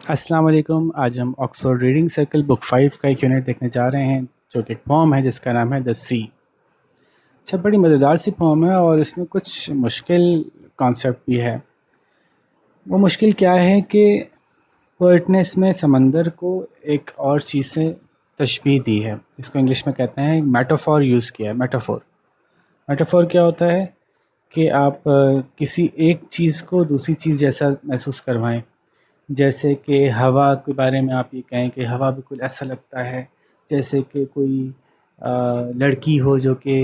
السلام علیکم. آج ہم آکسفورڈ ریڈنگ سرکل بک 5 کا ایک یونٹ دیکھنے جا رہے ہیں جو کہ ایک پوم ہے جس کا نام ہے دا سی. اچھا، بڑی مزیدار سی پوم ہے اور اس میں کچھ مشکل کانسیپٹ بھی ہے. وہ مشکل کیا ہے کہ پوئٹ نے اس میں سمندر کو ایک اور چیز سے تشبیہ دی ہے. اس کو انگلش میں کہتے ہیں میٹافور یوز کیا ہے. میٹافور کیا ہوتا ہے کہ آپ کسی ایک چیز کو دوسری چیز جیسا محسوس کروائیں. جیسے کہ ہوا کے بارے میں آپ یہ کہیں کہ ہوا بالکل ایسا لگتا ہے جیسے کہ کوئی لڑکی ہو جو کہ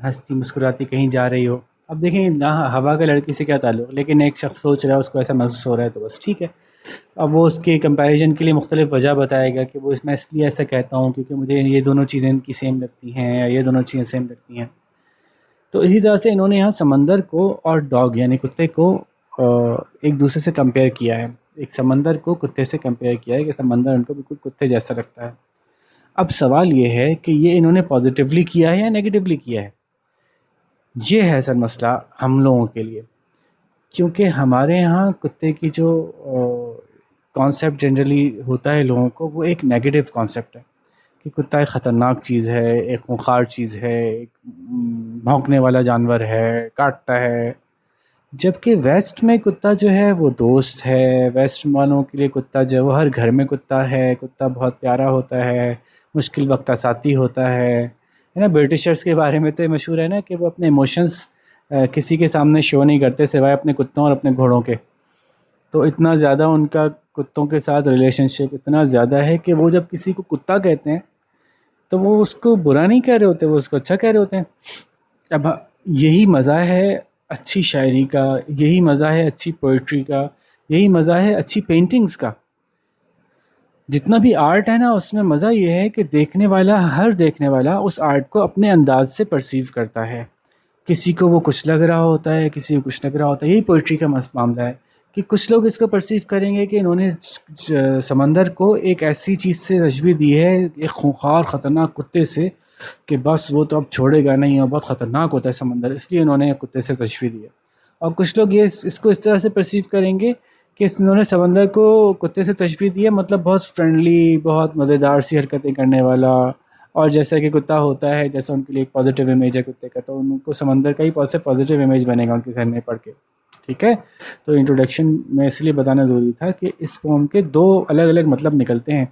ہنستی مسکراتی کہیں جا رہی ہو. اب دیکھیں نہ ہوا کا لڑکی سے کیا تعلق، لیکن ایک شخص سوچ رہا ہے اس کو ایسا محسوس ہو رہا ہے تو بس ٹھیک ہے. اب وہ اس کے کمپیریزن کے لیے مختلف وجہ بتائے گا کہ وہ میں اس لیے ایسا کہتا ہوں کیونکہ مجھے یہ دونوں چیزیں ان کی سیم لگتی ہیں یا یہ دونوں چیزیں سیم لگتی ہیں. تو اسی طرح سے انہوں نے یہاں سمندر کو اور ڈاگ یعنی کتے کو ایک دوسرے سے کمپیئر کیا ہے. ایک سمندر کو کتے سے کمپیئر کیا ہے کہ سمندر ان کو بالکل کتے جیسا لگتا ہے. اب سوال یہ ہے کہ یہ انہوں نے پازیٹیولی کیا ہے یا نیگیٹیولی کیا ہے. یہ ہے سر مسئلہ ہم لوگوں کے لیے، کیونکہ ہمارے ہاں کتے کی جو کانسیپٹ جنرلی ہوتا ہے لوگوں کو، وہ ایک نیگیٹیو کانسیپٹ ہے کہ کتا ایک خطرناک چیز ہے، ایک خونخوار چیز ہے، ایک بھونکنے والا جانور ہے، کاٹتا ہے. جبکہ ویسٹ میں کتا جو ہے وہ دوست ہے. ویسٹ والوں کے لیے کتا جو ہے وہ ہر گھر میں کتا ہے. کتا بہت پیارا ہوتا ہے، مشکل وقت کا ساتھی ہوتا ہے نا. برٹشرز کے بارے میں تو یہ مشہور ہے نا کہ وہ اپنے ایموشنز کسی کے سامنے شو نہیں کرتے سوائے اپنے کتوں اور اپنے گھوڑوں کے. تو اتنا زیادہ ان کا کتوں کے ساتھ ریلیشن شپ اتنا زیادہ ہے کہ وہ جب کسی کو کتا کہتے ہیں تو وہ اس کو برا نہیں کہہ رہے ہوتے، وہ اس کو اچھا کہہ رہے ہوتے ہیں. اب یہی مزہ ہے اچھی شاعری کا، یہی مزہ ہے اچھی پوئٹری کا، یہی مزہ ہے اچھی پینٹنگز کا. جتنا بھی آرٹ ہے نا اس میں مزہ یہ ہے کہ ہر دیکھنے والا اس آرٹ کو اپنے انداز سے پرسیو کرتا ہے. کسی کو وہ کچھ لگ رہا ہوتا ہے، کسی کو کچھ لگ رہا ہوتا ہے. یہی پوئٹری کا معاملہ ہے کہ کچھ لوگ اس کو پرسیو کریں گے کہ انہوں نے سمندر کو ایک ایسی چیز سے تشبیہ دی ہے، ایک خونخوار خطرناک کتے سے، کہ بس وہ تو اب چھوڑے گا نہیں اور بہت خطرناک ہوتا ہے سمندر، اس لیے انہوں نے کتے سے تشبیہ دی ہے. اور کچھ لوگ اس کو اس طرح سے پرسیو کریں گے کہ انہوں نے سمندر کو کتے سے تشبیہ دی ہے، مطلب بہت فرینڈلی، بہت مزیدار سی حرکتیں کرنے والا. اور جیسا کہ کتا ہوتا ہے، جیسا ان کے لیے ایک پازیٹیو امیج ہے کتے کا، تو ان کو سمندر کا ہی پازیٹیو امیج بنے گا ان کے ذہن میں پڑھ کے. ٹھیک ہے، تو انٹروڈکشن میں اس لیے بتانا ضروری تھا کہ اس پوم کے دو الگ الگ مطلب نکلتے ہیں.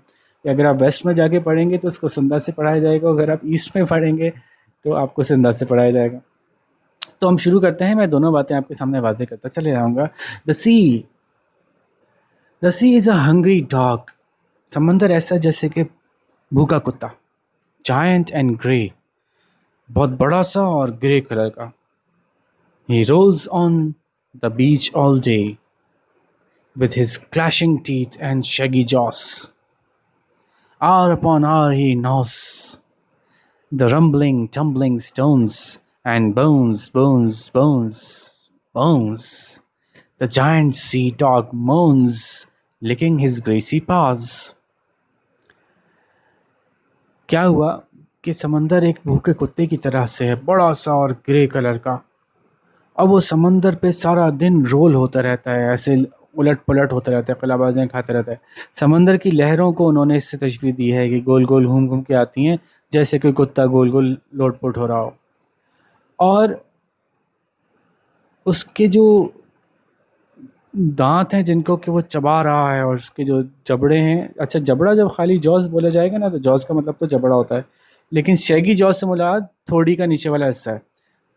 کہ اگر آپ ویسٹ میں جا کے پڑھیں گے تو اس کو اس انداز سے پڑھایا جائے گا، اگر آپ ایسٹ میں پڑھیں گے تو آپ کو اس انداز سے پڑھایا جائے گا. تو ہم شروع کرتے ہیں. میں دونوں باتیں آپ کے سامنے واضح کرتا چلے جاؤں گا. دا sea is a hungry dog. سمندر ایسا جیسے کہ بھوکا کتا. جائنٹ اینڈ گرے، بہت بڑا سا اور گرے کلر کا. He rolls on the beach all day with his clashing teeth and shaggy jaws. Hour upon hour he gnaws the rumbling, tumbling stones and bones. The giant sea dog moans, licking his greasy paws. کیا ہوا کہ سمندر ایک بھوکے کتے کی طرح سے ہے، بڑا سا اور گرے کلر کا. اب وہ سمندر پہ سارا دن رول ہوتا رہتا ہے، ایسے الٹ پلٹ ہوتا رہتا ہے، قلع بازیاں کھاتا رہتا ہے. سمندر کی لہروں کو انہوں نے اس سے تشبیہ دی ہے کہ گول گول گھوم گھوم کے آتی ہیں، جیسے کہ کتا گول گول لوٹ پوٹ ہو رہا ہو. اور اس کے جو دانت ہیں جن کو کہ وہ چبا رہا ہے، اور اس کے جو جبڑے ہیں، اچھا جبڑا جب خالی جوز بولا جائے گا نا تو جوز کا مطلب تو جبڑا ہوتا ہے، لیکن شیگی جوز سے مراد تھوڑی کا نیچے والا حصہ ہے.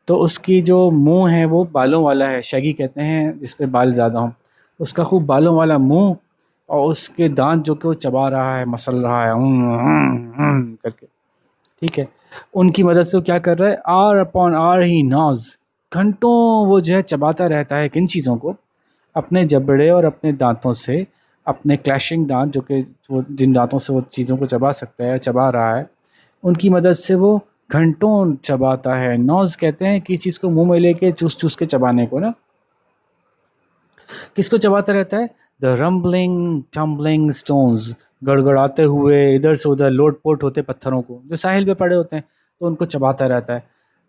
تو اس کی جو منہ ہے وہ بالوں والا ہے، شیگی کہتے ہیں جس پہ بال زیادہ ہوں. اس کا خوب بالوں والا منہ، اور اس کے دانت جو کہ وہ چبا رہا ہے، مسل رہا ہے کر کے. ٹھیک ہے، ان کی مدد سے وہ کیا کر رہا ہے؟ آر اپون آر ہی ناز. گھنٹوں وہ جو ہے چباتا رہتا ہے کن چیزوں کو؟ اپنے جبڑے اور اپنے دانتوں سے، اپنے کلیشنگ دانت جو کہ وہ جن دانتوں سے وہ چیزوں کو چبا سکتا ہے، چبا رہا ہے، ان کی مدد سے وہ گھنٹوں چباتا ہے. نوز کہتے ہیں کہ چیز کو منہ میں لے کے چوس چوس کے چبانے کو نا. کس کو چباتا رہتا ہے؟ دا رمبلنگ ٹمبلنگ سٹونز. گڑگڑاتے ہوئے ادھر سے ادھر لوٹ پوٹ ہوتے پتھروں کو جو ساحل پہ پڑے ہوتے ہیں، تو ان کو چباتا رہتا ہے.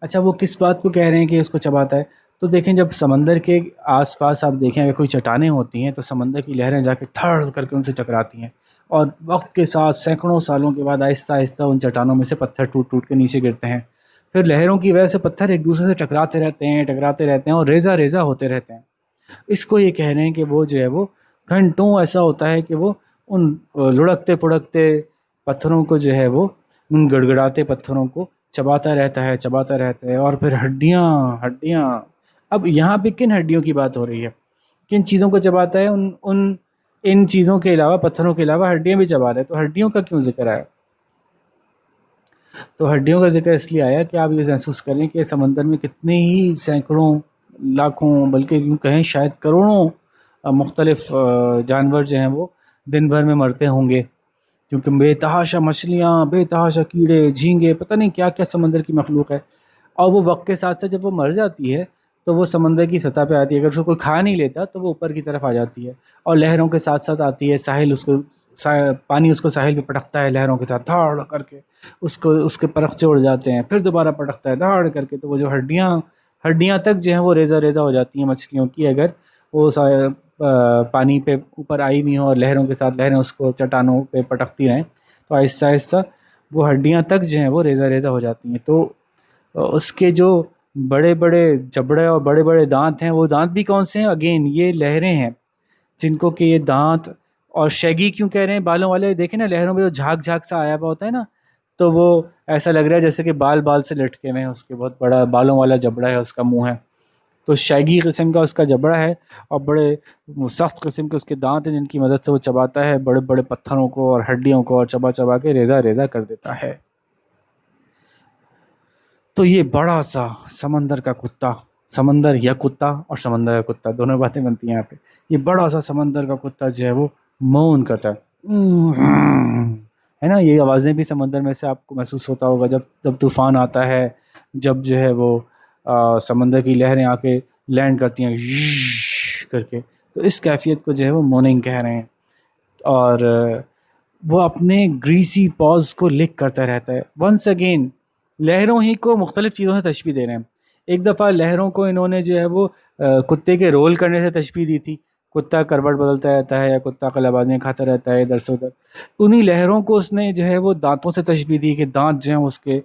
اچھا وہ کس بات کو کہہ رہے ہیں کہ اس کو چباتا ہے؟ تو دیکھیں جب سمندر کے آس پاس آپ دیکھیں اگر کوئی چٹانیں ہوتی ہیں تو سمندر کی لہریں جا کے دھڑ کر کے ان سے ٹکراتی ہیں، اور وقت کے ساتھ سینکڑوں سالوں کے بعد آہستہ آہستہ ان چٹانوں میں سے پتھر ٹوٹ ٹوٹ کے نیچے گرتے ہیں، پھر لہروں کی وجہ سے پتھر ایک دوسرے سے ٹکراتے رہتے ہیں اور ریزہ ریزہ ہوتے رہتے ہیں۔ اس کو یہ کہہ رہے ہیں کہ وہ جو ہے وہ گھنٹوں ایسا ہوتا ہے کہ وہ ان لڑکتے پڑکتے پتھروں کو جو ہے وہ ان گڑگڑاتے پتھروں کو چباتا رہتا ہے، اور پھر ہڈیاں ہڈیاں۔ اب یہاں پہ کن ہڈیوں کی بات ہو رہی ہے، کن چیزوں کو چباتا ہے؟ ان چیزوں کے علاوہ، پتھروں کے علاوہ ہڈیاں بھی چبا رہے ہیں، تو ہڈیوں کا کیوں ذکر آیا؟ تو ہڈیوں کا ذکر اس لیے آیا کہ آپ یہ محسوس کریں کہ سمندر میں کتنے ہی سینکڑوں، لاکھوں، بلکہ یوں کہیں شاید کروڑوں مختلف جانور جو ہیں وہ دن بھر میں مرتے ہوں گے، کیونکہ بے تحاشا مچھلیاں، بے تحاشا کیڑے، جھینگے، پتہ نہیں کیا کیا سمندر کی مخلوق ہے، اور وہ وقت کے ساتھ ساتھ جب وہ مر جاتی ہے تو وہ سمندر کی سطح پہ آتی ہے، اگر اس کو کوئی کھا نہیں لیتا تو وہ اوپر کی طرف آ جاتی ہے، اور لہروں کے ساتھ ساتھ آتی ہے، ساحل اس کو پانی اس کو ساحل پہ پٹکتا ہے لہروں کے ساتھ دھاڑ کر کے، اس کے پرخچے اڑ جاتے ہیں، پھر دوبارہ پٹکتا ہے دھاڑ کر کے، تو وہ جو ہڈیاں تک جو ہیں وہ ریزہ ریزہ ہو جاتی ہیں مچھلیوں کی، اگر وہ پانی پہ اوپر آئی ہوئی ہوں اور لہروں کے ساتھ لہریں اس کو چٹانوں پہ پٹکتی رہیں، تو آہستہ آہستہ وہ ہڈیاں تک جو ہیں وہ ریزہ ریزہ ہو جاتی ہیں۔ تو اس کے جو بڑے بڑے جبڑے اور بڑے بڑے دانت ہیں، وہ دانت بھی کون سے ہیں؟ اگین یہ لہریں ہیں جن کو کہ یہ دانت، اور شیگی کیوں کہہ رہے ہیں بالوں والے؟ دیکھیں نا لہروں میں جو جھاگ جھاگ سا آیا ہوا ہوتا ہے نا، تو وہ ایسا لگ رہا ہے جیسے کہ بال سے لٹکے ہوئے ہیں، اس کے بہت بڑا بالوں والا جبڑا ہے، اس کا منہ ہے، تو شیگی قسم کا اس کا جبڑا ہے، اور بڑے سخت قسم کے اس کے دانت ہیں جن کی مدد سے وہ چباتا ہے بڑے بڑے پتھروں کو اور ہڈیوں کو، اور چبا چبا کے ریزہ ریزہ کر دیتا ہے۔ تو یہ بڑا سا سمندر کا کتا، سمندر یا کتا اور سمندر کا کتا دونوں باتیں بنتی ہیں یہاں پہ، یہ بڑا سا سمندر کا کتا جو ہے وہ مون کرتا ہے نا، یہ آوازیں بھی سمندر میں سے آپ کو محسوس ہوتا ہوگا جب طوفان آتا ہے، جب جو ہے وہ سمندر کی لہریں آ کے لینڈ کرتی ہیں کر کے، تو اس کیفیت کو جو ہے وہ موننگ کہہ رہے ہیں، اور وہ اپنے گریسی پاز کو لک کرتا رہتا ہے۔ ونس اگین لہروں ہی کو مختلف چیزوں سے تشبیہ دے رہے ہیں۔ ایک دفعہ لہروں کو انہوں نے جو ہے وہ کتے کے رول کرنے سے تشبیہ دی تھی، کتا کروٹ بدلتا رہتا ہے یا کتا قلابازیاں کھاتا رہتا ہے ادھر سے ادھر، انہی لہروں کو اس نے جو ہے وہ دانتوں سے تشبیہ دی کہ دانت جو ہیں اس کے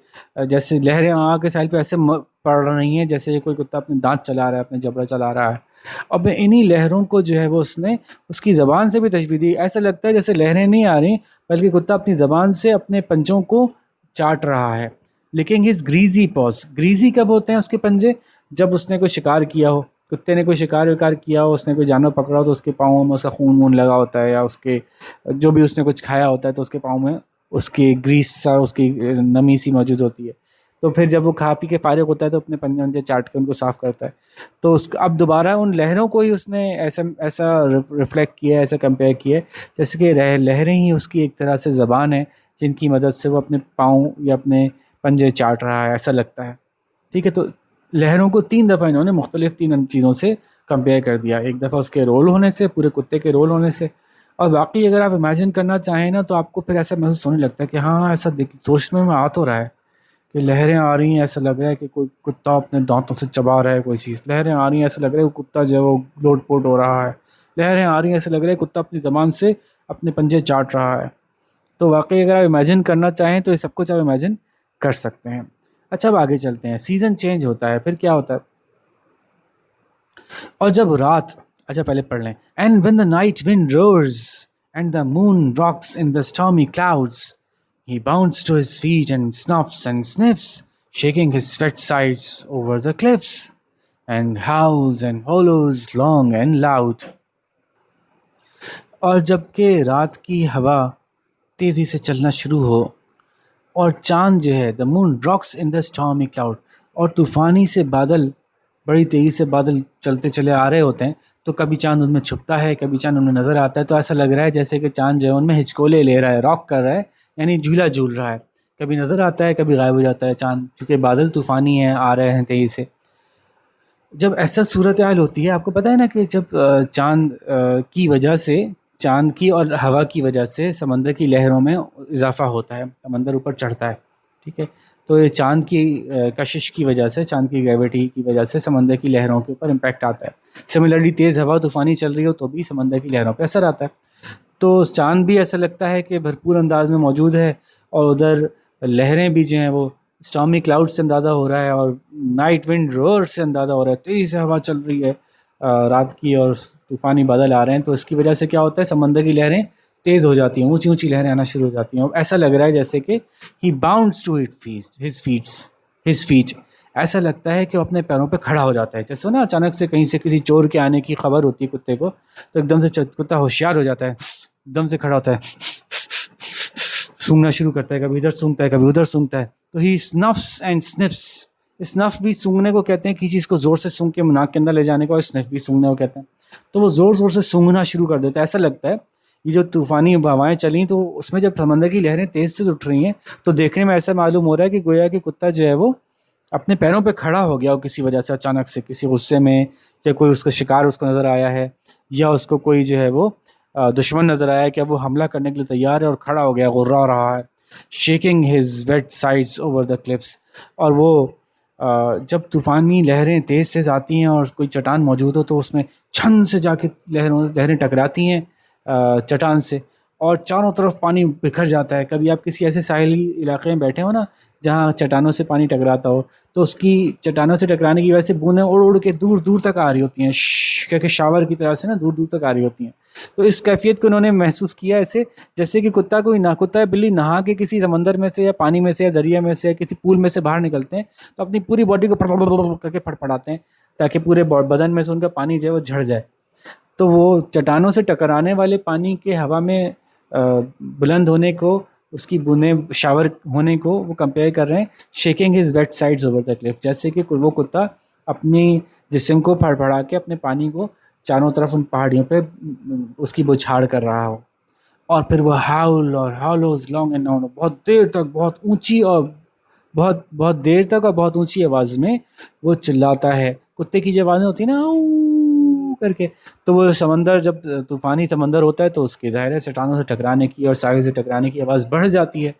جیسے لہریں آ کے ساحل پہ ایسے پڑ رہی ہیں جیسے کوئی کتا اپنے دانت چلا رہا ہے، اپنے جبڑا چلا رہا ہے، اب انہی لہروں کو جو ہے وہ اس نے اس کی زبان سے بھی تشبیہ دی، ایسا لگتا ہے جیسے لہریں نہیں آ رہی بلکہ کتا اپنی زبان سے اپنے پنجوں کو چاٹ رہا ہے، لیکن ہز گریزی پاز، گریزی کب ہوتے ہیں اس کے پنجے؟ جب اس نے کوئی شکار کیا ہو، کتے نے کوئی شکار وکار کیا ہو، اس نے کوئی جانور پکڑا ہو تو اس کے پاؤں میں اس کا خون وون لگا ہوتا ہے، یا اس کے جو بھی اس نے کچھ کھایا ہوتا ہے تو اس کے پاؤں میں اس کی گریس سا، اس کی نمی سی موجود ہوتی ہے، تو پھر جب وہ کھا پی کے فارغ ہوتا ہے تو اپنے پنجے ونجے چاٹ کے ان کو صاف کرتا ہے، تو اب دوبارہ ان لہروں کو ہی اس نے ایسا ریفلیکٹ کیا ہے، ایسا کمپیئر کیا ہے جیسے کہ لہریں ہی اس کی ایک طرح سے زبان ہے جن کی مدد سے وہ اپنے پاؤں یا اپنے پنجے چاٹ رہا ہے، ایسا لگتا ہے، ٹھیک ہے۔ تو لہروں کو 3 دفعہ انہوں نے مختلف 3 چیزوں سے کمپیئر کر دیا، ایک دفعہ اس کے رول ہونے سے، پورے کتے کے رول ہونے سے، اور واقعی اگر آپ امیجن کرنا چاہیں نا تو آپ کو پھر ایسا محسوس ہونے لگتا ہے کہ ہاں ایسا سوچنے میں آ تو رہا ہے کہ لہریں آ رہی ہیں، ایسا لگ رہا ہے کہ کوئی کتا اپنے دانتوں سے چبا رہا ہے کوئی چیز، لہریں آ رہی ہیں ایسا لگ رہا ہے کہ کتا جو ہے وہ لوٹ پوٹ ہو رہا ہے، لہریں آ رہی ہیں ایسا لگ رہا ہے کہ کتا اپنی زبان سے اپنے پنجے چاٹ رہا ہے، تو واقعی اگر آپ امیجن کرنا چاہیں تو یہ سب کچھ آپ امیجن کر سکتے ہیں۔ اچھا اب آگے چلتے ہیں، سیزن چینج ہوتا ہے، پھر کیا ہوتا ہے؟ اور جب رات، اچھا پہلے پڑھ لیں، and when the night wind roars and the moon rocks in the stormy clouds, he bounds to his feet and snuffs and sniffs, shaking his wet sides over the cliffs, and howls and hollows long and loud. اور جب کہ رات کی ہوا تیزی سے چلنا شروع ہو اور چاند جو ہے the moon rocks in the stormy cloud، اور طوفانی سے بادل، بڑی تیزی سے بادل چلتے چلے آ رہے ہوتے ہیں، تو کبھی چاند ان میں چھپتا ہے، کبھی چاند ان میں نظر آتا ہے، تو ایسا لگ رہا ہے جیسے کہ چاند جو ہے ان میں ہچکولے لے رہا ہے، راک کر رہا ہے، یعنی جھولا جھول رہا ہے، کبھی نظر آتا ہے کبھی غائب ہو جاتا ہے چاند، چونکہ بادل طوفانی ہیں، آ رہے ہیں تیزی سے۔ جب ایسا صورتحال ہوتی ہے، آپ کو پتہ ہے نا کہ جب چاند کی وجہ سے، چاند کی اور ہوا کی وجہ سے سمندر کی لہروں میں اضافہ ہوتا ہے، سمندر اوپر چڑھتا ہے، ٹھیک ہے، تو یہ چاند کی کشش کی وجہ سے، چاند کی گریویٹی کی وجہ سے سمندر کی لہروں کے اوپر امپیکٹ آتا ہے۔ سملرلی تیز ہوا طوفانی چل رہی ہو تو بھی سمندر کی لہروں پہ اثر آتا ہے۔ تو چاند بھی ایسا لگتا ہے کہ بھرپور انداز میں موجود ہے، اور ادھر لہریں بھی جو ہیں وہ اسٹارمی کلاؤڈ سے اندازہ ہو رہا ہے، اور نائٹ ونڈ روئر سے اندازہ ہو رہا ہے، تیز ہوا چل رہی ہے رات کی، اور طوفانی بادل آ رہے ہیں۔ تو اس کی وجہ سے کیا ہوتا ہے، سمندر کی لہریں تیز ہو جاتی ہیں، اونچی اونچی لہریں آنا شروع ہو جاتی ہیں، اور ایسا لگ رہا ہے جیسے کہ ہی باؤنڈس ٹو ہز فیٹ، ایسا لگتا ہے کہ وہ اپنے پیروں پہ کھڑا ہو جاتا ہے۔ جیسے نا اچانک سے کہیں سے کسی چور کے آنے کی خبر ہوتی ہے کتے کو، تو ایک دم سے کتا ہوشیار ہو جاتا ہے، ایک دم سے کھڑا ہوتا ہے، سونگنا شروع کرتا ہے، کبھی ادھر سونگتا ہے کبھی ادھر سونگتا ہے۔ تو ہی سنفس اینڈ سنفس، اسنف بھی سونگنے کو کہتے ہیں، کسی چیز کو زور سے سونگ کے ناک کے اندر لے جانے کو، اور اسنف بھی سونگنے کو کہتے ہیں۔ تو وہ زور زور سے سونگنا شروع کر دیتا ہے۔ ایسا لگتا ہے یہ جو طوفانی ہوائیں چلیں تو اس میں جب سمندر کی لہریں تیز سے اٹھ رہی ہیں تو دیکھنے میں ایسا معلوم ہو رہا ہے کہ گویا کہ کتا جو ہے وہ اپنے پیروں پہ کھڑا ہو گیا ہو کسی وجہ سے، اچانک سے کسی غصے میں، یا کوئی اس کا شکار اس کو نظر آیا ہے، یا اس کو کوئی جو ہے وہ دشمن نظر آیا ہے کہ وہ حملہ کرنے کے لیے تیار ہے اور کھڑا ہو گیا، غرا رہا ہے، shaking his wet sides over the cliffs. اور وہ جب طوفانی لہریں تیز سے آتی ہیں اور کوئی چٹان موجود ہو تو اس میں چھن سے جا کے لہریں ٹکراتی ہیں چٹان سے، اور چاروں طرف پانی بکھر جاتا ہے۔ کبھی آپ کسی ایسے ساحلی علاقے میں بیٹھے ہو نا جہاں چٹانوں سے پانی ٹکراتا ہو، تو اس کی چٹانوں سے ٹکرانے کی وجہ سے بوندیں اڑ اڑ کے دور دور تک آ رہی ہوتی ہیں، کہ شاور کی طرح سے نا دور دور تک آ رہی ہوتی ہیں۔ تو اس کیفیت کو انہوں نے محسوس کیا ایسے جیسے کہ کتا ہے بلی نہا کے کسی سمندر میں سے یا پانی میں سے یا دریا میں سے یا کسی پول میں سے باہر نکلتے ہیں تو اپنی پوری باڈی کو کر کے پھڑپڑاتے ہیں تاکہ پورے بدن میں سے ان کا پانی جو ہے وہ جھڑ جائے۔ تو وہ چٹانوں سے ٹکرانے والے پانی کے ہوا میں بلند ہونے کو، اس کی بوندیں شاور ہونے کو وہ کمپیئر کر رہے ہیں shaking his wet sides over the cliff, جیسے کہ وہ کتا اپنی جسم کو پھڑپڑا کے اپنے پانی کو چاروں طرف ان پہاڑیوں پہ اس کی بچھاڑ کر رہا ہو۔ اور پھر وہ ہاولوز لانگ اینڈ ناؤن، بہت دیر تک بہت اونچی اور بہت دیر تک اور بہت اونچی آواز میں وہ چلاتا ہے۔ کتے کی جو آوازیں ہوتی ہیں نا او کر کے، تو وہ سمندر جب طوفانی سمندر ہوتا ہے تو اس کی ظاہر ہے چٹانوں سے ٹکرانے کی اور ساحل سے ٹکرانے کی آواز بڑھ جاتی ہے،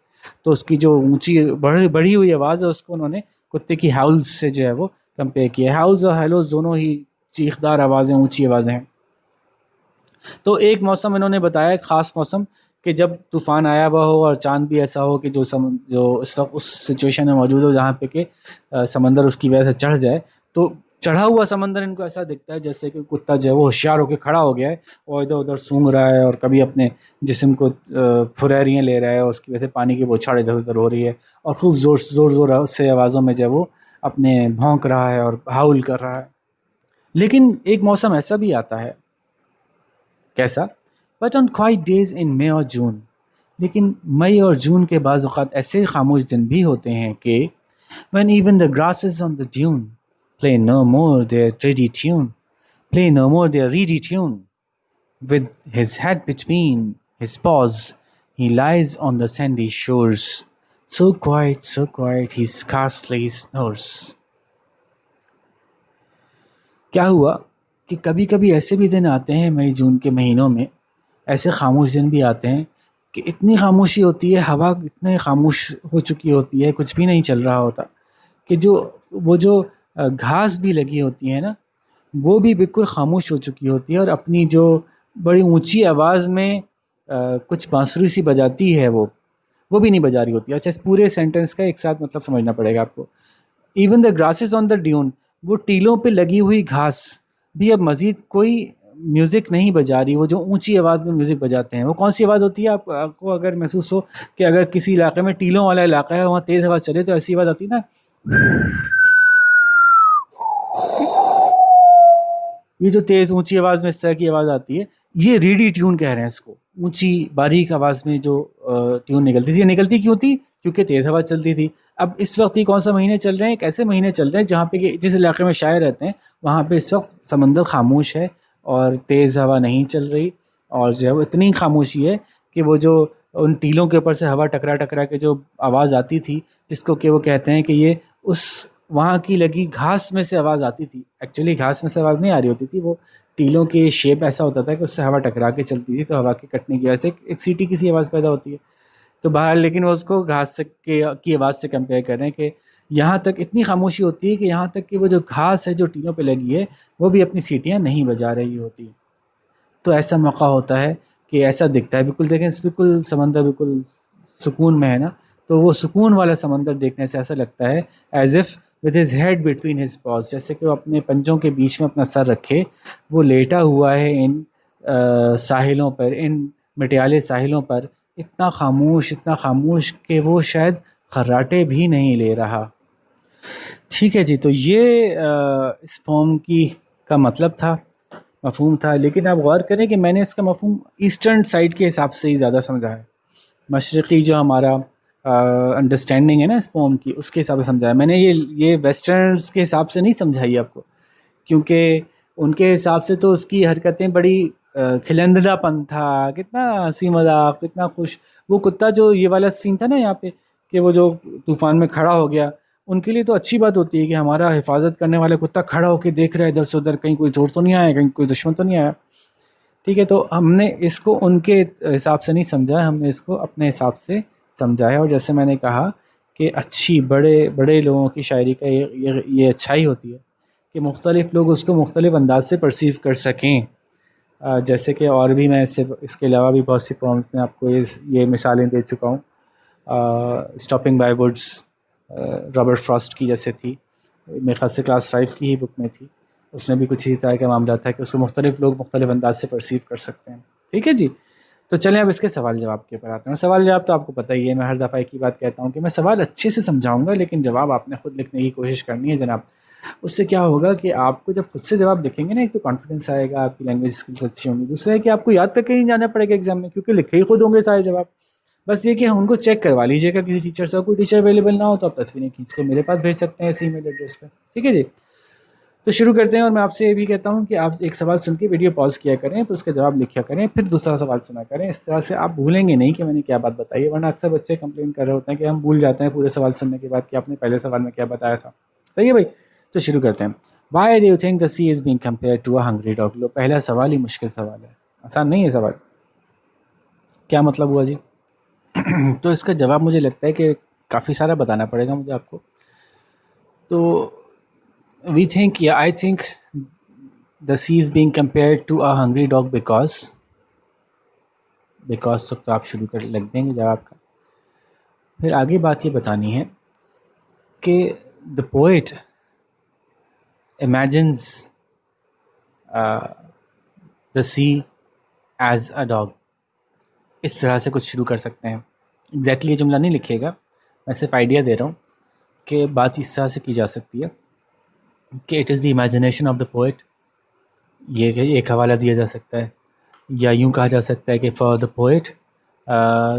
تو اس کی جو اونچی بڑھی ہوئی آواز ہے اس کو انہوں نے کتے کی ہاؤلز سے جو ہے وہ کمپیئر کیا ہے۔ ہاؤلز اور ہیلوز دونوں ہی چیخدار آوازیں، اونچی آوازیں ہیں۔ تو ایک موسم انہوں نے بتایا، ایک خاص موسم، کہ جب طوفان آیا ہوا ہو اور چاند بھی ایسا ہو کہ جو اس وقت اس سچویشن میں موجود ہو جہاں پہ کہ سمندر اس کی وجہ سے چڑھ جائے، تو چڑھا ہوا سمندر ان کو ایسا دکھتا ہے جیسے کہ کتا جو ہے وہ ہوشیار ہو کے کھڑا ہو گیا ہے اور ادھر ادھر سونگ رہا ہے، اور کبھی اپنے جسم کو پھریریاں لے رہا ہے، اور اس کی وجہ سے پانی کی بوچھاڑ ادھر ادھر ہو رہی ہے، اور خوب زور سے آوازوں میں جو ہے وہ اپنے بھونک رہا ہے اور ہاؤل کر رہا ہے۔ لیکن ایک موسم ایسا بھی آتا ہے، کیسا؟ بٹ آن کوائٹ ڈیز ان مئی اور جون، لیکن مئی اور جون کے بعض اوقات ایسے خاموش دن بھی ہوتے ہیں کہ when even the grasses on the dune play no more their reedy tune, with his head between his paws he lies on the sandy shores, so quiet he scarcely snores۔ کیا ہوا کہ کبھی کبھی ایسے بھی دن آتے ہیں مئی جون کے مہینوں میں، ایسے خاموش دن بھی آتے ہیں کہ اتنی خاموشی ہوتی ہے، ہوا اتنے خاموش ہو چکی ہوتی ہے، کچھ بھی نہیں چل رہا ہوتا، کہ وہ جو گھاس بھی لگی ہوتی ہے نا وہ بھی بالکل خاموش ہو چکی ہوتی ہے، اور اپنی جو بڑی اونچی آواز میں کچھ بانسری سی بجاتی ہے وہ بھی نہیں بجا رہی ہوتی ہے۔ اچھا، اس پورے سینٹنس کا ایک ساتھ مطلب سمجھنا پڑے گا آپ کو۔ ایون دا گراسز آن دا ڈیون، وہ ٹیلوں پہ لگی ہوئی گھاس بھی اب مزید کوئی میوزک نہیں بجا رہی، وہ جو اونچی آواز میں میوزک بجاتے ہیں وہ کون سی آواز ہوتی ہے؟ آپ کو اگر محسوس ہو کہ اگر کسی علاقے میں ٹیلوں والا علاقہ ہے وہاں تیز ہوا چلے تو ایسی آواز آتی ہے نا، یہ جو تیز اونچی آواز میں اس طرح کی آواز آتی ہے، یہ ریڈی ٹیون کہہ رہے ہیں اس کو، اونچی باریک آواز میں جو ٹیون نکلتی تھی۔ یہ نکلتی کیوں تھی؟ کیونکہ تیز ہوا چلتی تھی۔ اب اس وقت یہ کون سا مہینے چل رہے ہیں؟ ایک ایسے مہینے چل رہے ہیں جہاں پہ جس علاقے میں شاعر رہتے ہیں وہاں پہ اس وقت سمندر خاموش ہے اور تیز ہوا نہیں چل رہی، اور جو ہے وہ اتنی خاموشی ہے کہ وہ جو ان ٹیلوں کے اوپر سے ہوا ٹکرا کے جو آواز آتی تھی، جس کو کہ وہ کہتے ہیں کہ یہ اس وہاں کی لگی گھاس میں سے آواز آتی تھی۔ ایکچولی گھاس میں سے آواز نہیں آ رہی ہوتی تھی، وہ ٹیلوں کے شیپ ایسا ہوتا تھا کہ اس سے ہوا ٹکرا کے چلتی تھی، تو ہوا کے کٹنے کی وجہ سے ایک سیٹی کی سی آواز پیدا ہوتی ہے۔ تو بہرحال لیکن وہ اس کو گھاس سے کی آواز سے کمپیئر کر رہے ہیں کہ یہاں تک اتنی خاموشی ہوتی ہے کہ یہاں تک کہ وہ جو گھاس ہے جو ٹینوں پہ لگی ہے وہ بھی اپنی سیٹیاں نہیں بجا رہی ہوتی. تو ایسا موقع ہوتا ہے کہ ایسا دکھتا ہے، بالکل دیکھیں بالکل سمندر بالکل سکون میں ہے نا، تو وہ سکون والا سمندر دیکھنے سے ایسا لگتا ہے as if with his head between his paws, جیسے کہ وہ اپنے پنجوں کے بیچ میں اپنا سر رکھے وہ لیٹا ہوا ہے ان ساحلوں پر، ان مٹیالے ساحلوں پر، اتنا خاموش کہ وہ شاید خراٹے بھی نہیں لے رہا. ٹھیک ہے جی، تو یہ اس فارم کا مطلب تھا، مفہوم تھا. لیکن آپ غور کریں کہ میں نے اس کا مفہوم ایسٹرن سائڈ کے حساب سے ہی زیادہ سمجھا ہے. مشرقی جو ہمارا انڈرسٹینڈنگ ہے نا اس پوم کی، اس کے حساب سے سمجھا ہے میں نے. یہ ویسٹرنس کے حساب سے نہیں سمجھائی آپ کو، کیونکہ ان کے حساب سے تو اس کی حرکتیں بڑی کھلندلا پن تھا، کتنا ہنسی مذاق، کتنا خوش. وہ کتا جو یہ والا سین تھا نا یہاں پہ کہ وہ جو طوفان میں کھڑا ہو گیا، ان کے لیے تو اچھی بات ہوتی ہے کہ ہمارا حفاظت کرنے والا کتا کھڑا ہو کے دیکھ رہا ہے ادھر سے ادھر، کہیں کوئی چور تو نہیں آیا، کہیں کوئی دشمن تو نہیں آیا. ٹھیک ہے، تو ہم نے اس کو ان کے حساب سے نہیں سمجھا، ہم نے اس کو اپنے حساب سے سمجھا ہے. اور جیسے میں نے کہا کہ اچھی بڑے لوگوں کی شاعری کا یہ اچھائی ہوتی ہے کہ مختلف لوگ اس کو مختلف انداز سے پرسیو کر سکیں. جیسے کہ اور بھی میں اس کے علاوہ بھی بہت سی پرومس میں آپ کو یہ مثالیں دے چکا ہوں. Stopping by woods Robert frost کی جیسے تھی، میرے خیال سے کلاس 5 کی ہی بک میں تھی. اس میں بھی کچھ اسی طرح کا معاملہ تھا کہ اس کو مختلف لوگ مختلف انداز سے پرسیو کر سکتے ہیں. ٹھیک ہے جی، تو چلیں اب اس کے سوال جواب کے اوپر آتے ہیں. سوال جواب تو آپ کو پتہ ہی ہے، میں ہر دفعہ ایک ہی بات کہتا ہوں کہ میں سوال اچھے سے سمجھاؤں گا، لیکن جواب آپ نے خود لکھنے کی کوشش کرنی ہے جناب. اس سے کیا ہوگا کہ آپ کو جب خود سے جواب لکھیں گے نا، ایک تو کانفیڈنس آئے گا، آپ کی لینگویج اسکلس اچھی ہوں گی. دوسرا ہے کہ آپ کو یاد کر کے نہیں جانا پڑے گا ایگزام میں، کیونکہ لکھے ہی خود ہوں گے سارے جواب. بس یہ کہ ان کو چیک کروا لیجیے گا کسی ٹیچر سے. کوئی ٹیچر اویلیبل نہ ہو تو آپ تصویریں کھینچ کے میرے پاس بھیج سکتے ہیں اسی ای میل ایڈریس پہ. ٹھیک ہے جی، تو شروع کرتے ہیں. اور میں آپ سے یہ بھی کہتا ہوں کہ آپ ایک سوال سن کے ویڈیو پاز کیا کریں، پھر اس کا جواب لکھا کریں، پھر دوسرا سوال سنا کریں. اس طرح سے آپ بھولیں گے نہیں کہ میں نے کیا بات بتائی ہے. ورنہ اکثر بچے کمپلین کر رہے ہوتے ہیں کہ ہم بھول جاتے ہیں پورے سوال سننے کے بعد کہ آپ نے پہلے سوال میں کیا بتایا تھا. صحیح ہے بھائی، تو شروع کرتے ہیں. Why do you think the sea is being compare to a hungry dog? لو، پہلا سوال ہی مشکل سوال ہے، آسان نہیں ہے سوال. کیا مطلب ہوا جی؟ تو اس کا جواب مجھے لگتا ہے کہ کافی سارا بتانا پڑے گا مجھے آپ کو. تو وی تھنک یا I think the sea is being compared to a hungry dog because تو آپ شروع کر لگ دیں گے جواب کا. پھر آگے بات یہ بتانی ہے کہ the poet imagines the sea as a dog. اس طرح سے کچھ شروع کر سکتے ہیں. ایگزیکٹلی یہ جملہ نہیں لکھیے گا، میں صرف آئیڈیا دے رہا ہوں کہ بات اس طرح سے کی جا سکتی ہے کہ it is the imagination of the poet. یہ ایک حوالہ دیا جا سکتا ہے، یا یوں کہا جا سکتا ہے کہ for the poet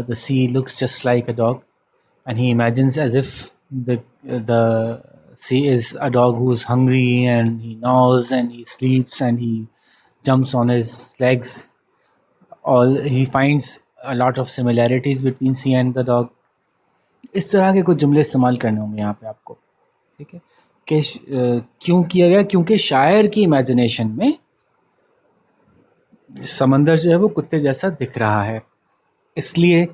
the sea looks just like a dog and he imagines as if the sea is a dog who is hungry and he knows and he sleeps and he jumps on his legs. All he finds a lot of similarities between sea and the dog. اس طرح کے کچھ جملے استعمال کرنے ہوں گے یہاں پہ آپ کو. ٹھیک ہے، کہ کیوں کیا گیا؟ کیونکہ شاعر کی امیجنیشن میں سمندر جو ہے وہ کتے جیسا دکھ رہا ہے، اس لیے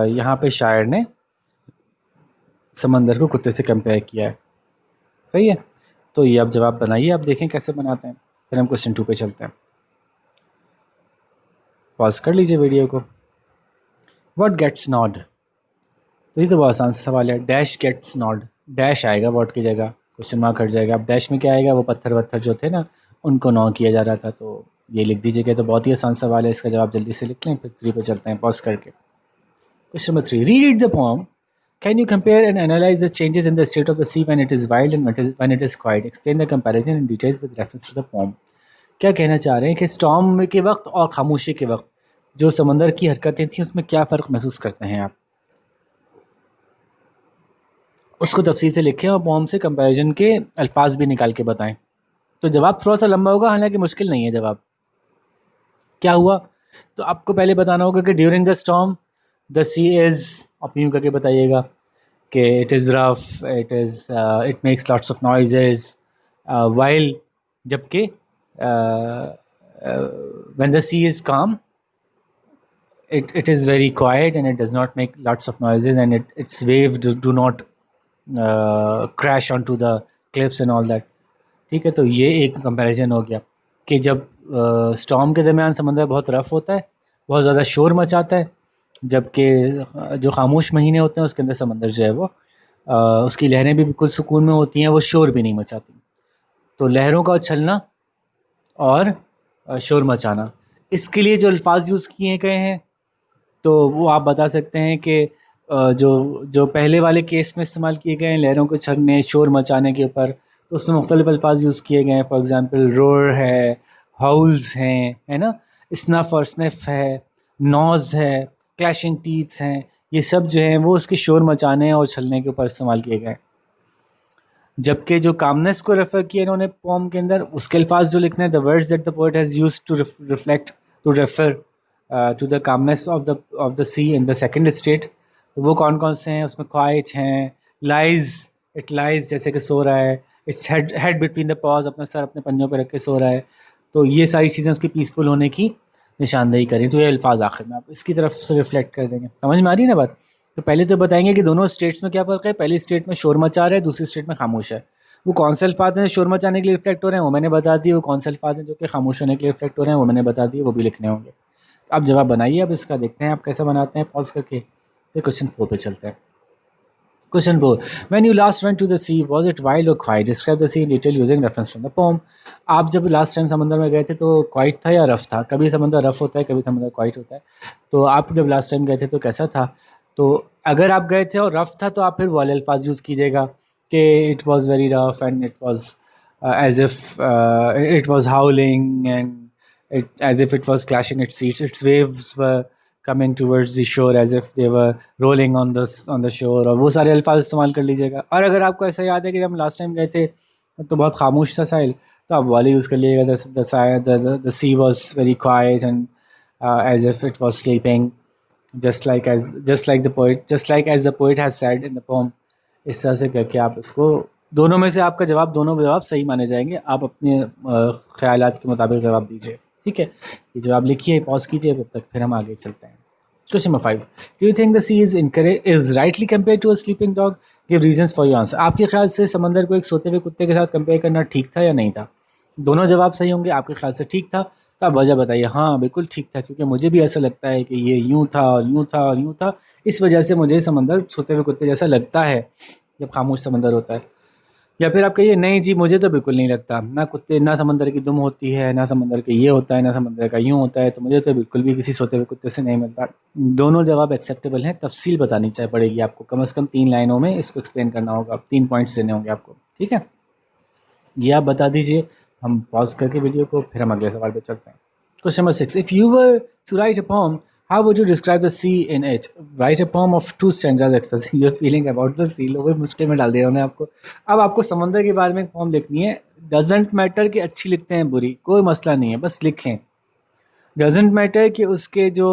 یہاں پہ شاعر نے سمندر کو کتے سے کمپیئر کیا ہے. صحیح ہے، تو یہ آپ جواب بنائیے، آپ دیکھیں کیسے بناتے ہیں، پھر ہم کوسچن 2 پہ چلتے ہیں. پاز کر لیجیے ویڈیو کو. What gets nod? تو یہ تو بہت آسان سا سوال ہے. ڈیش گیٹس ناڈ، ڈیش آئے گا واٹ کی جگہ، کوسچن مارک ہٹ جائے گا. اب ڈیش میں کیا آئے گا؟ وہ پتھر جو تھے نا ان کو نو کیا جا رہا تھا، تو یہ لکھ دیجیے گا. تو بہت ہی آسان سوال ہے، اس کا جواب جلدی سے لکھ لیں، پھر 3 پہ چلتے ہیں پاز کر کے. Question number 3، read the پوم. Can you compare and analyze the changes in the state of the sea when it is wild and when it is quiet? Explain the comparison in details with reference to the poem. کیا کہنا چاہ رہے ہیں کہ storm کے وقت اور خاموشی کے وقت جو سمندر کی حرکتیں تھیں اس میں کیا فرق محسوس کرتے ہیں آپ؟ اس کو تفصیل سے لکھیں اور پوم سے کمپیریزن کے الفاظ بھی نکال کے بتائیں. تو جواب تھوڑا سا لمبا ہوگا، حالانکہ مشکل نہیں ہے جواب. کیا ہوا؟ تو آپ کو پہلے بتانا ہوگا کہ during the storm the sea از، آپ یوں کر کے بتائیے گا کہ it is rough, it makes lots of noises while, جبکہ when the sea is calm it is very quiet and it does not make lots of noises, and its waves do not crash onto the cliffs and all that. ٹھیک ہے، تو یہ ایک comparison ہو گیا کہ جب storm کے درمیان سمندر بہت رف ہوتا ہے، بہت زیادہ شور مچاتا ہے، جبکہ جو خاموش مہینے ہوتے ہیں اس کے اندر سمندر جو ہے وہ اس کی لہریں بھی بالکل سکون میں ہوتی ہیں، وہ شور بھی نہیں مچاتی. تو لہروں کا اچھلنا اور شور مچانا، اس کے لیے جو الفاظ یوز کیے گئے ہیں تو وہ آپ بتا سکتے ہیں کہ جو پہلے والے کیس میں استعمال کیے گئے ہیں لہروں کو چھڑنے شور مچانے کے اوپر، تو اس میں مختلف الفاظ یوز کیے گئے ہیں. فار ایگزامپل رور ہے، ہاؤلز ہیں، ہے نا، اسنف اور سنف ہے، نوز ہے، کلیشنگ ٹیتھس ہیں، یہ سب جو ہیں وہ اس کے شور مچانے اور چھلنے کے اوپر استعمال کیے گئے ہیں. جبکہ جو کامنس کو ریفر کیا انہوں نے پوم کے اندر، اس کے الفاظ جو لکھنے ہیں the words that the poet has used to reflect to refer to the calmness of the sea in the second state، تو وہ کون کون سے ہیں؟ اس میں quiet ہیں، lies، it lies جیسے کہ سو رہا ہے، its head between the paws، اپنا سر اپنے پنجوں پہ رکھ کے سو رہا ہے. تو یہ ساری چیزیں اس کی پیسفل ہونے کی نشاندہی کریں. تو یہ الفاظ آخر میں آپ اس کی طرف سے ریفلیکٹ کر دیں گے. سمجھ میں آ رہی ہے نا بات؟ تو پہلے تو بتائیں گے کہ دونوں اسٹیٹس میں کیا فرق ہے. پہلی اسٹیٹ میں شور مچا رہا ہے، دوسری اسٹیٹ میں خاموش ہے. وہ کون سے الفاظ ہیں شور مچانے کے لیے ریفلیکٹ ہو رہے ہیں وہ میں نے بتا دی. وہ کون سے الفاظ ہیں جو کہ خاموش ہونے کے لیے ریفلیکٹ ہو رہے ہیں وہ میں نے بتا دی، وہ بھی لکھنے ہوں گے. اب جواب بنائیے. اب اس کا دیکھتے ہیں آپ کیسے بناتے ہیں پاز کر کے. پھر کوشچن 4 پہ چلتے ہیں. Question 4. When you last went to the sea, was it wild or quiet? Describe the sea in detail using reference from the poem. آپ جب لاسٹ ٹائم سمندر میں گئے تھے تو کوائٹ تھا یا رف تھا؟ کبھی سمندر رف ہوتا ہے، کبھی سمندر کوائٹ ہوتا ہے. تو آپ جب لاسٹ ٹائم گئے تھے تو کیسا تھا؟ تو اگر آپ گئے تھے اور رف تھا تو آپ پھر والے الفاظ یوز کیجیے گا کہ it was very rough and it was as if it was howling and as if it was clashing its seats, its waves were coming towards the shore as if they were rolling on the shore، اور وہ سارے الفاظ استعمال کر لیجیے گا. اور اگر آپ کو ایسا یاد ہے کہ ہم لاسٹ ٹائم گئے تھے تو بہت خاموش تھا ساحل، تو آپ والے یوز کر لیجیے گا. the sea was very quiet and as if it was sleeping just like as the poet has said in the poem. اس طرح سے کر کے آپ اس کو دونوں میں سے آپ کا جواب دونوں جواب صحیح مانے جائیں گے. آپ اپنے خیالات کے مطابق جواب دیجیے. ٹھیک ہے، یہ جواب لکھیے، پاز کیجیے تب تک، پھر ہم آگے چلتے ہیں. Question number 5. Do you think the sea is rightly compared to a sleeping dog? Give reasons for your answer. آپ کے خیال سے سمندر کو ایک سوتے ہوئے کتے کے ساتھ کمپیئر کرنا ٹھیک تھا یا نہیں تھا؟ دونوں جواب صحیح ہوں گے. آپ کے خیال سے ٹھیک تھا تو آپ وجہ بتائیے. ہاں بالکل ٹھیک تھا، کیونکہ مجھے بھی ایسا لگتا ہے کہ یہ یوں تھا اور یوں تھا اور یوں تھا، اس وجہ سے مجھے سمندر سوتے ہوئے کتے جیسا لگتا ہے جب خاموش سمندر ہوتا ہے. یا پھر آپ کہیے نہیں جی مجھے تو بالکل نہیں لگتا، نہ کتے نہ سمندر کی دم ہوتی ہے، نہ سمندر کا یہ ہوتا ہے، نہ سمندر کا یوں ہوتا ہے، تو مجھے تو بالکل بھی کسی سوتے ہوئے کتے سے نہیں ملتا. دونوں جواب ایکسیپٹیبل ہیں. تفصیل بتانی چاہیے پڑے گی آپ کو، کم از کم 3 لائنوں میں اس کو ایکسپلین کرنا ہوگا. 3 پوائنٹس دینے ہوں گے آپ کو. ٹھیک ہے، یہ آپ بتا دیجئے. ہم پاز کر کے ویڈیو کو پھر ہم اگلے سوال پہ چلتے ہیں. Question number 6. If you were to write a poem, how would you describe the sea in it? Write a poem of 2 stanzas expressing your feeling about the sea. لوگوں مشکل میں ڈال دیا انہوں نے آپ کو. اب آپ کو سمندر کے بارے میں ایک پوم لکھنی ہے. ڈزنٹ میٹر کہ اچھی لکھتے ہیں بری، کوئی مسئلہ نہیں ہے، بس لکھیں. ڈزنٹ میٹر کہ اس کے جو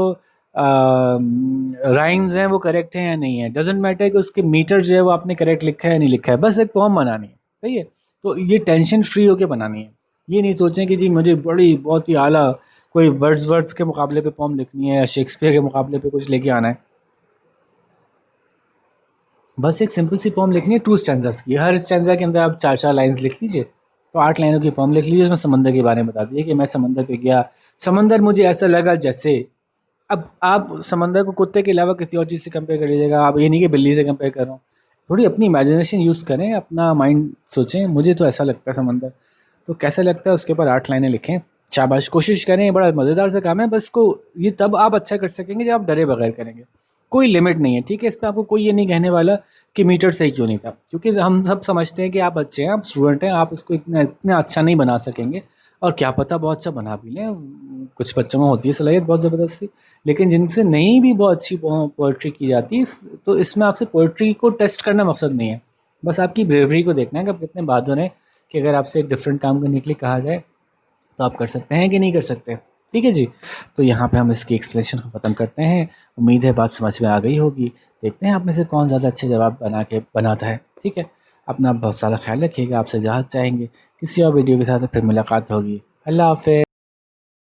رائمز ہیں وہ کریکٹ ہیں یا نہیں ہیں. ڈزنٹ میٹر کہ اس کے میٹر جو ہے وہ آپ نے کریکٹ لکھا ہے یا نہیں لکھا ہے. بس ایک پوم بنانی ہے. صحیح ہے، تو یہ ٹینشن فری ہو کے بنانی ہے. یہ نہیں سوچیں کہ جی مجھے بہت ہی اعلیٰ کوئی ورڈز کے مقابلے پہ پوم لکھنی ہے یا شیکسپیئر کے مقابلے پہ کچھ لے کے آنا ہے. بس ایک سمپل سی پوم لکھنی ہے 2 اسٹینزاز کی. ہر اسٹینزا کے اندر آپ 4 لائنز لکھ لیجئے، تو 8 لائنوں کی پوم لکھ لیجیے. اس میں سمندر کے بارے میں بتا دیجیے کہ میں سمندر پہ گیا، سمندر مجھے ایسا لگا جیسے. اب آپ سمندر کو کتے کے علاوہ کسی اور چیز سے کمپیئر کر لیجیے گا. آپ یہ نہیں کہ بلی سے کمپیئر کر رہا ہوں. تھوڑی اپنی امیجنیشن یوز کریں، اپنا مائنڈ سوچیں. مجھے تو ایسا لگتا ہے سمندر، تو کیسا لگتا ہے اس کے اوپر 8 لائنیں لکھیں. شاباش، کوشش کریں. بڑا مزیدار سا کام ہے. بس کو یہ تب آپ اچھا کر سکیں گے جب آپ ڈرے بغیر کریں گے. کوئی لمٹ نہیں ہے. ٹھیک ہے، اس پہ آپ کو کوئی یہ نہیں کہنے والا کہ میٹر صحیح کیوں نہیں تھا، کیونکہ ہم سب سمجھتے ہیں کہ آپ بچے ہیں، آپ اسٹوڈنٹ ہیں، آپ اس کو اتنا اچھا نہیں بنا سکیں گے. اور کیا پتہ بہت اچھا بنا بھی لیں. کچھ بچوں میں ہوتی ہے صلاحیت بہت زبردستی، لیکن جن سے نہیں بھی بہت اچھی پوئٹری کی جاتی، تو اس میں آپ سے پوئٹری کو ٹیسٹ کرنا مقصد نہیں ہے. بس آپ کی بریوری کو دیکھنا ہے کہ آپ کتنے بہادر ہیں کہ اگر آپ سے ایک ڈفرینٹ کام کرنے کے لیے کہا جائے تو آپ کر سکتے ہیں کہ نہیں کر سکتے. ٹھیک ہے جی، تو یہاں پہ ہم اس کی ایکسپلینیشن کو ختم کرتے ہیں. امید ہے بات سمجھ میں آ گئی ہوگی. دیکھتے ہیں آپ میں سے کون زیادہ اچھے جواب بناتا ہے. ٹھیک ہے، اپنا بہت سارا خیال رکھیے گا. آپ سے اجازت چاہیں گے. کسی اور ویڈیو کے ساتھ پھر ملاقات ہوگی. اللہ حافظ.